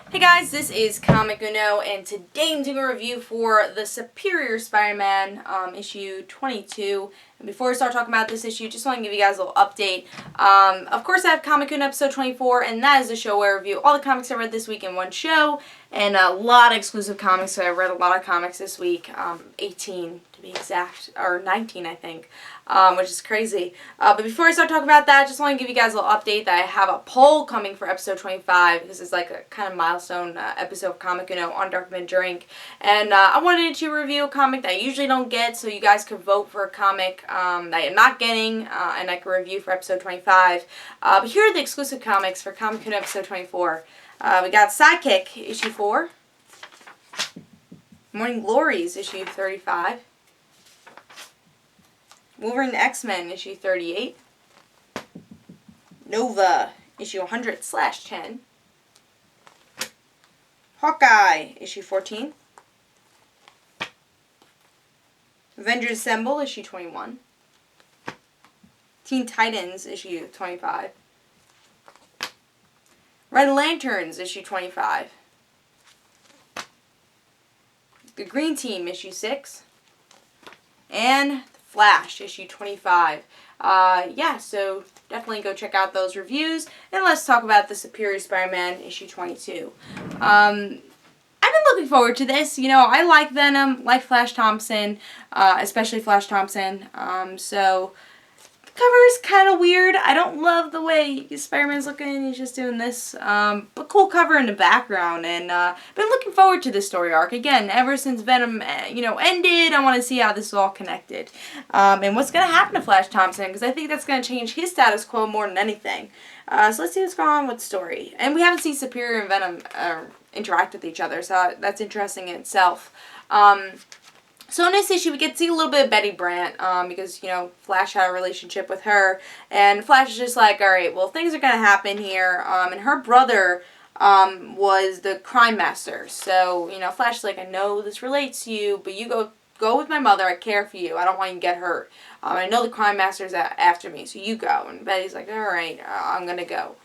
Hey guys, this is Comic Uno, and today I'm doing a review for the Superior Spider-Man issue 22. And before I start talking about this issue, just want to give you guys a little update. Of course, I have Comic Uno episode 24, and that is the show where I review all the comics I read this week in one show, and a lot of exclusive comics. So I read a lot of comics this week, 18 to be exact, or 19 I think. Which is crazy. But before I start talking about that, I just want to give you guys a little update that I have a poll coming for episode 25, because it's like a kind of milestone episode of Comic Uno on DarkAvengerINC. And I wanted to review a comic that I usually don't get, so you guys could vote for a comic that I'm not getting, and I can review for episode 25. But here are the exclusive comics for Comic Uno episode 24. We got Sidekick, issue 4. Morning Glories, issue 35. Wolverine X-Men, issue 38. Nova, issue 100/10. Hawkeye, issue 14. Avengers Assemble, issue 21. Teen Titans, issue 25. Red Lanterns, issue 25. The Green Team, issue 6. And Flash, issue 25. Yeah, so definitely go check out those reviews. And let's talk about the Superior Spider-Man, issue 22. I've been looking forward to this. You know, I like Venom, like Flash Thompson, especially Flash Thompson. So the cover is kind of weird. I don't love the way Spider-Man's looking. He's just doing this. But cool cover in the background. And been looking forward to this story arc. Again, ever since Venom, ended, I want to see how this is all connected. And what's going to happen to Flash Thompson, because I think that's going to change his status quo more than anything. So let's see what's going on with the story. And we haven't seen Superior and Venom interact with each other, so that's interesting in itself. So in this issue, we get to see a little bit of Betty Brant, because, Flash had a relationship with her, and Flash is just like, alright, well, things are going to happen here, and her brother, was the crime master, so, Flash is like, I know this relates to you, but you go with my mother, I care for you, I don't want you to get hurt, I know the crime master's after me, so you go, and Betty's like, alright, I'm gonna go.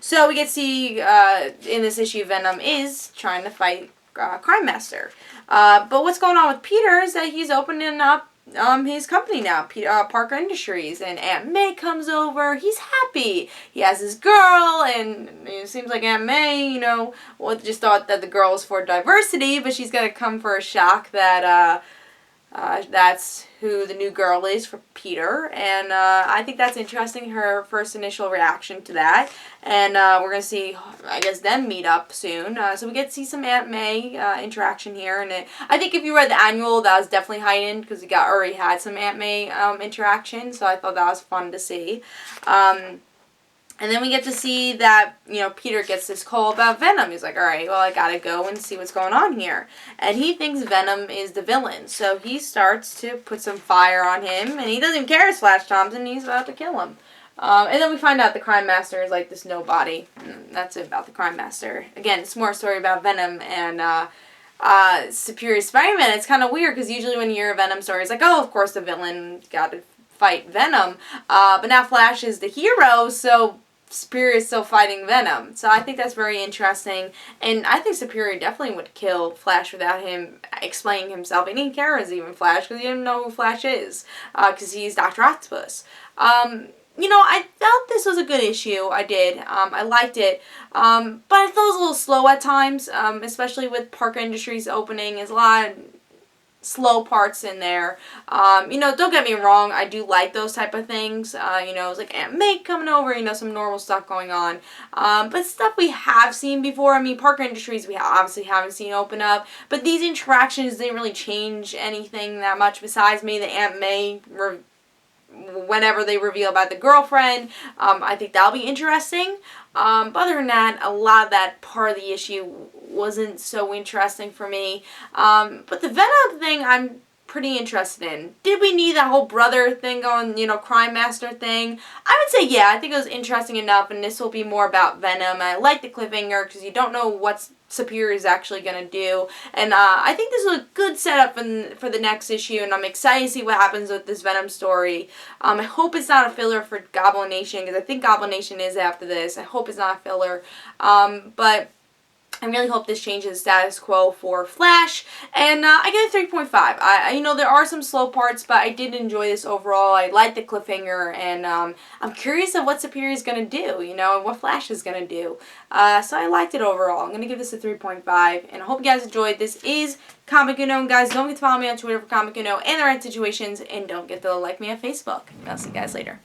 So we get to see, in this issue, Venom is trying to fight Crime Master. But what's going on with Peter is that he's opening up his company now, Parker Industries, and Aunt May comes over. He's happy. He has his girl, and it seems like Aunt May, just thought that the girl was for diversity, but she's gonna come for a shock that that's who the new girl is for Peter, and I think that's interesting, her first initial reaction to that, and we're going to see, I guess, them meet up soon, so we get to see some Aunt May interaction here, and I think if you read the annual, that was definitely heightened, because we already had some Aunt May interaction, so I thought that was fun to see. And then we get to see that, Peter gets this call about Venom. He's like, alright, well, I gotta go and see what's going on here. And he thinks Venom is the villain. So he starts to put some fire on him. And he doesn't even care it's Flash Thompson. He's about to kill him. And then we find out the Crime Master is like this nobody. And that's it about the Crime Master. Again, it's more a story about Venom and Superior Spider-Man. It's kind of weird because usually when you hear a Venom story, it's like, oh, of course the villain got to fight Venom. But now Flash is the hero, so Superior is still fighting Venom. So I think that's very interesting. And I think Superior definitely would kill Flash without him explaining himself. He didn't care as even Flash because he didn't know who Flash is. Because he's Dr. Octopus. I felt this was a good issue. I did. I liked it. But I thought it was a little slow at times. Especially with Parker Industries opening. There's a lot of slow parts in there. Don't get me wrong, I do like those type of things. It's like Aunt May coming over, some normal stuff going on. But stuff we have seen before. I mean, Parker Industries we obviously haven't seen open up, but these interactions didn't really change anything that much besides maybe the Aunt May whenever they reveal about the girlfriend. I think that'll be interesting. But other than that, a lot of that part of the issue wasn't so interesting for me. But the Venom thing I'm pretty interested in. Did we need that whole brother thing going, Crime Master thing? I would say yeah, I think it was interesting enough, and this will be more about Venom. I like the cliffhanger because you don't know what's Superior is actually going to do, and I think this is a good setup for the next issue, and I'm excited to see what happens with this Venom story. I hope it's not a filler for Goblin Nation, because I think Goblin Nation is after this. I hope it's not a filler, but I really hope this changes the status quo for Flash, and I get a 3.5. You know, there are some slow parts, but I did enjoy this overall. I like the cliffhanger, and I'm curious of what Superior is going to do, you know, and what Flash is going to do. So I liked it overall. I'm going to give this a 3.5, and I hope you guys enjoyed. This is Comic Uno, and guys, don't forget to follow me on Twitter for Comic Uno and the right situations, and don't forget to like me on Facebook. I'll see you guys later.